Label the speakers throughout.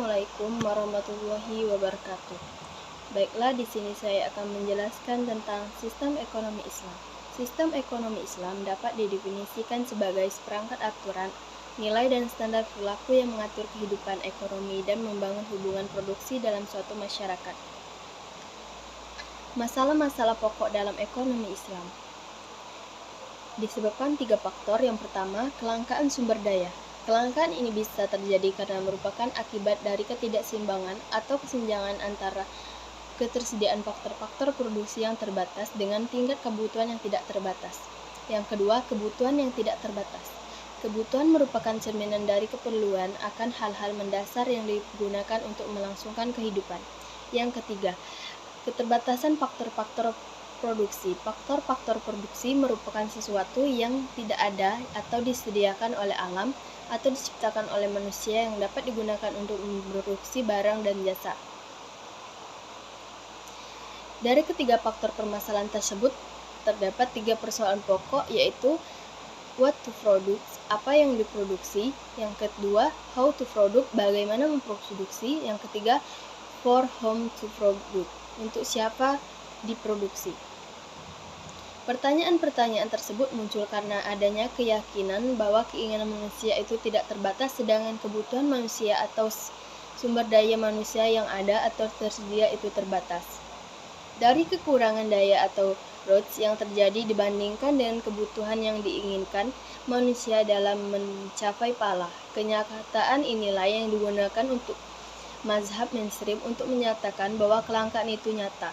Speaker 1: Assalamualaikum warahmatullahi wabarakatuh. Baiklah, di sini saya akan menjelaskan tentang sistem ekonomi Islam. Sistem ekonomi Islam dapat didefinisikan sebagai seperangkat aturan, nilai dan standar perilaku yang mengatur kehidupan ekonomi dan membangun hubungan produksi dalam suatu masyarakat. Masalah-masalah pokok dalam ekonomi Islam disebabkan 3 faktor. Yang pertama, kelangkaan sumber daya. Kelangkaan ini bisa terjadi karena merupakan akibat dari ketidakseimbangan atau kesenjangan antara ketersediaan faktor-faktor produksi yang terbatas dengan tingkat kebutuhan yang tidak terbatas. Yang kedua, kebutuhan yang tidak terbatas. Kebutuhan merupakan cerminan dari keperluan akan hal-hal mendasar yang digunakan untuk melangsungkan kehidupan. Yang ketiga, keterbatasan faktor-faktor produksi. Faktor-faktor produksi merupakan sesuatu yang tidak ada atau disediakan oleh alam atau diciptakan oleh manusia yang dapat digunakan untuk memproduksi barang dan jasa. Dari ketiga faktor permasalahan tersebut, terdapat 3 persoalan pokok, yaitu what to produce, apa yang diproduksi. Yang kedua, how to produce, bagaimana memproduksi. Yang ketiga, for whom to produce, untuk siapa diproduksi. Pertanyaan-pertanyaan tersebut muncul karena adanya keyakinan bahwa keinginan manusia itu tidak terbatas, sedangkan kebutuhan manusia atau sumber daya manusia yang ada atau tersedia itu terbatas. Dari kekurangan daya atau loads yang terjadi dibandingkan dengan kebutuhan yang diinginkan manusia dalam mencapai palah. Kenyataan inilah yang digunakan untuk mazhab mainstream untuk menyatakan bahwa kelangkaan itu nyata.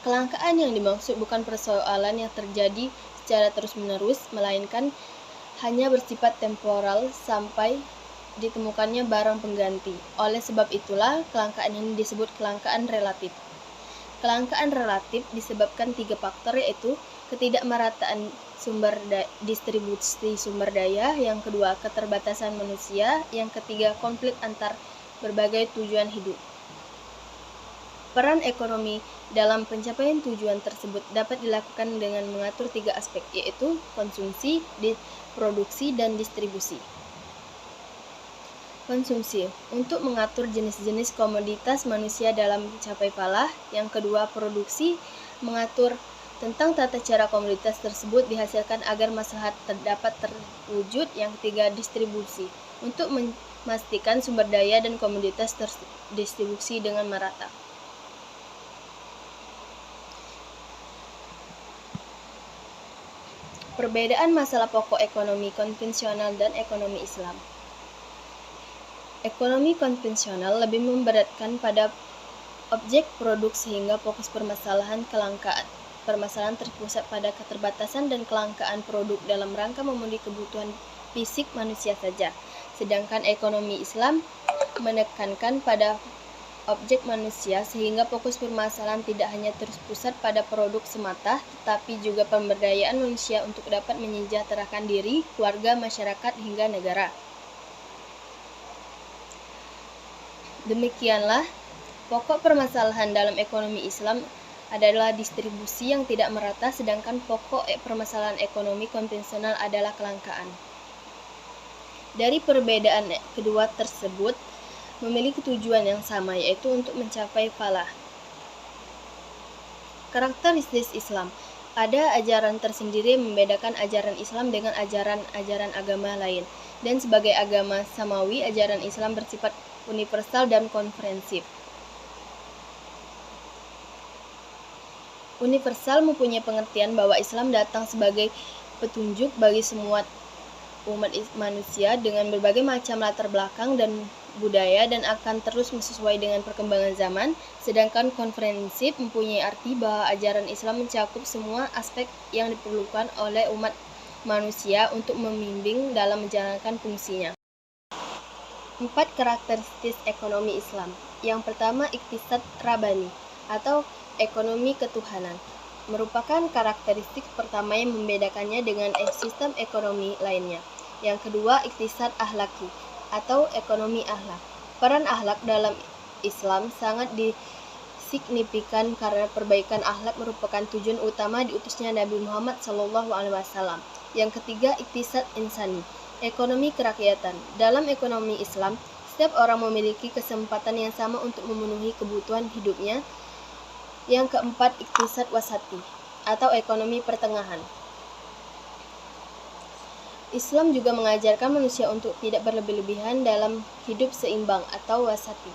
Speaker 1: Kelangkaan yang dimaksud bukan persoalan yang terjadi secara terus-menerus, melainkan hanya bersifat temporal sampai ditemukannya barang pengganti. Oleh sebab itulah, kelangkaan ini disebut kelangkaan relatif. Kelangkaan relatif disebabkan 3 faktor, yaitu ketidakmerataan distribusi sumber daya, yang kedua keterbatasan manusia, yang ketiga konflik antar berbagai tujuan hidup. Peran ekonomi dalam pencapaian tujuan tersebut dapat dilakukan dengan mengatur 3 aspek, yaitu konsumsi, produksi, dan distribusi. Konsumsi, untuk mengatur jenis-jenis komoditas manusia dalam mencapai falah. Yang kedua, produksi, mengatur tentang tata cara komoditas tersebut dihasilkan agar maslahat dapat terwujud. Yang ketiga, distribusi, untuk memastikan sumber daya dan komoditas terdistribusi dengan merata. Perbedaan masalah pokok ekonomi konvensional dan ekonomi Islam. Ekonomi konvensional lebih memberatkan pada objek produk sehingga fokus permasalahan terpusat pada keterbatasan dan kelangkaan produk dalam rangka memenuhi kebutuhan fisik manusia saja. Sedangkan ekonomi Islam menekankan pada objek manusia sehingga fokus permasalahan tidak hanya terpusat pada produk semata, tetapi juga pemberdayaan manusia untuk dapat menyejahterakan diri, keluarga, masyarakat, hingga negara. Demikianlah, pokok permasalahan dalam ekonomi Islam adalah distribusi yang tidak merata, sedangkan pokok permasalahan ekonomi konvensional adalah kelangkaan. Dari perbedaan kedua tersebut memiliki tujuan yang sama, yaitu untuk mencapai falah. Karakteristik Islam. Ada ajaran tersendiri yang membedakan ajaran Islam dengan ajaran-ajaran agama lain. Dan sebagai agama samawi, ajaran Islam bersifat universal dan komprehensif. Universal mempunyai pengertian bahwa Islam datang sebagai petunjuk bagi semua umat manusia dengan berbagai macam latar belakang dan budaya dan akan terus sesuai dengan perkembangan zaman. Sedangkan komprehensif mempunyai arti bahwa ajaran Islam mencakup semua aspek yang diperlukan oleh umat manusia untuk membimbing dalam menjalankan fungsinya. 4 karakteristik ekonomi Islam. Yang pertama, iktisad rabani atau ekonomi ketuhanan, merupakan karakteristik pertama yang membedakannya dengan sistem ekonomi lainnya. Yang kedua, iktisad akhlaki atau ekonomi akhlak. Peran akhlak dalam Islam sangat signifikan karena perbaikan akhlak merupakan tujuan utama diutusnya Nabi Muhammad SAW. Yang ketiga, iktisad insani, ekonomi kerakyatan. Dalam ekonomi Islam, Setiap orang memiliki kesempatan yang sama untuk memenuhi kebutuhan hidupnya. Yang keempat, iktisad wasati atau ekonomi pertengahan. Islam juga mengajarkan manusia untuk tidak berlebih-lebihan dalam hidup seimbang atau wasati.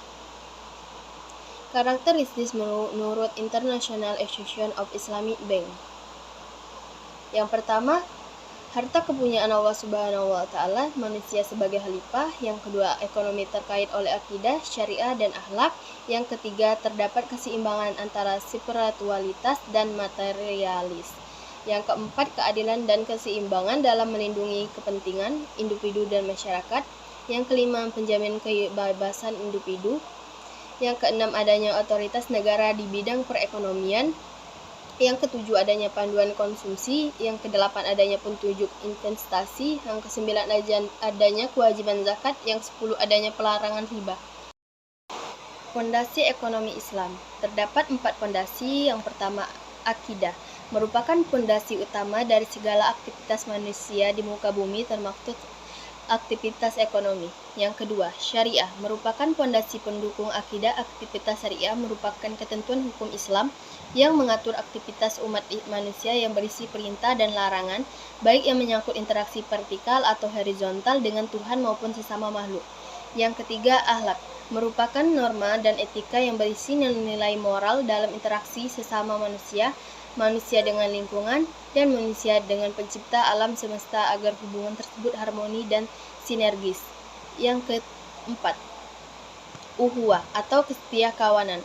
Speaker 1: Karakteristik menurut International Association of Islamic Bank. Yang pertama, harta kepunyaan Allah Subhanahu wa Ta'ala, manusia sebagai khalifah. Yang kedua, ekonomi terkait oleh akidah, syariah, dan akhlak. Yang ketiga, terdapat keseimbangan antara spiritualitas dan materialis. Yang keempat, keadilan dan keseimbangan dalam melindungi kepentingan individu dan masyarakat. Yang kelima, penjamin kebebasan individu. Yang keenam, adanya otoritas negara di bidang perekonomian. Yang ketujuh, adanya panduan konsumsi. Yang kedelapan, adanya petunjuk investasi. Yang kesembilan, adanya kewajiban zakat. Yang 10, adanya pelarangan riba. Fondasi ekonomi Islam. Terdapat 4 fondasi. Yang pertama, akidah, merupakan fondasi utama dari segala aktivitas manusia di muka bumi, termasuk aktivitas ekonomi. Yang kedua, syariah, merupakan fondasi pendukung akidah. Aktivitas syariah merupakan ketentuan hukum Islam yang mengatur aktivitas umat manusia yang berisi perintah dan larangan, baik yang menyangkut interaksi vertikal atau horizontal dengan Tuhan maupun sesama makhluk. Yang ketiga, akhlak, merupakan norma dan etika yang berisi nilai moral dalam interaksi sesama manusia, manusia dengan lingkungan, dan manusia dengan pencipta alam semesta agar hubungan tersebut harmoni dan sinergis. Yang keempat, uhuwah atau kesetiakawanan,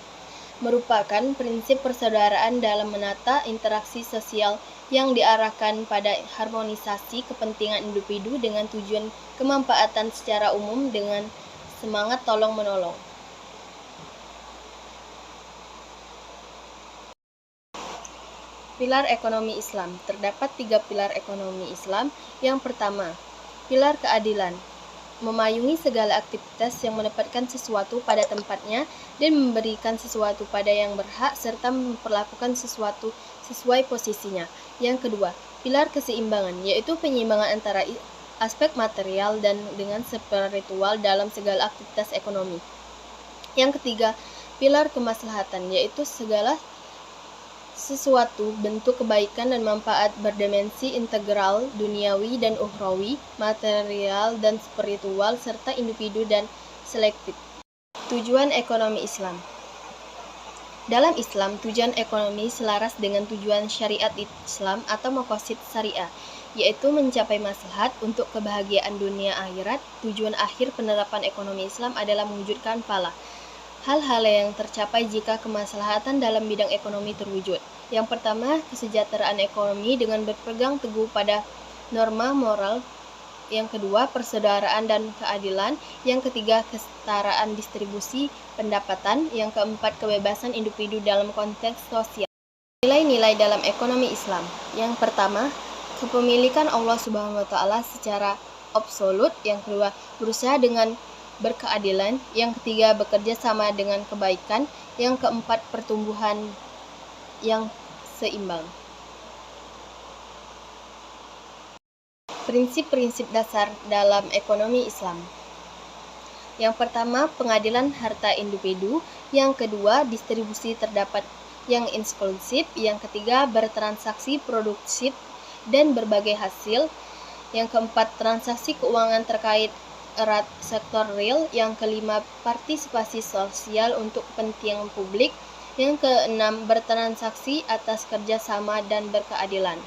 Speaker 1: merupakan prinsip persaudaraan dalam menata interaksi sosial yang diarahkan pada harmonisasi kepentingan individu dengan tujuan kemanfaatan secara umum dengan semangat tolong-menolong. Pilar ekonomi Islam. Terdapat 3 pilar ekonomi Islam. Yang pertama, pilar keadilan, memayungi segala aktivitas yang menempatkan sesuatu pada tempatnya dan memberikan sesuatu pada yang berhak serta memperlakukan sesuatu sesuai posisinya. Yang kedua, pilar keseimbangan, yaitu penyimbangan antara aspek material dan dengan spiritual dalam segala aktivitas ekonomi. Yang ketiga, pilar kemaslahatan, yaitu segala sesuatu bentuk kebaikan dan manfaat berdimensi integral, duniawi dan ukhrawi, material dan spiritual, serta individu dan selektif. Tujuan ekonomi Islam. Dalam Islam, tujuan ekonomi selaras dengan tujuan syariat Islam atau maqasid syariah, yaitu mencapai maslahat untuk kebahagiaan dunia akhirat. Tujuan akhir penerapan ekonomi Islam adalah mewujudkan falah, hal-hal yang tercapai jika kemaslahatan dalam bidang ekonomi terwujud. Yang pertama, kesejahteraan ekonomi dengan berpegang teguh pada norma moral. Yang kedua, persaudaraan dan keadilan. Yang ketiga, kesetaraan distribusi pendapatan. Yang keempat, kebebasan individu dalam konteks sosial. Nilai-nilai dalam ekonomi Islam. Yang pertama, kepemilikan Allah Subhanahu wa Ta'ala secara absolut. Yang kedua, berusaha dengan berkeadilan. Yang ketiga, bekerja sama dengan kebaikan. Yang keempat, pertumbuhan yang seimbang. Prinsip-prinsip dasar dalam ekonomi Islam. Yang pertama, pengadilan harta individu. Yang kedua, distribusi terdapat yang inklusif. Yang ketiga, bertransaksi produktif dan berbagai hasil. Yang keempat, transaksi keuangan terkait erat sektor real. Yang kelima, partisipasi sosial untuk kepentingan publik. Yang keenam, bertransaksi atas kerjasama dan berkeadilan.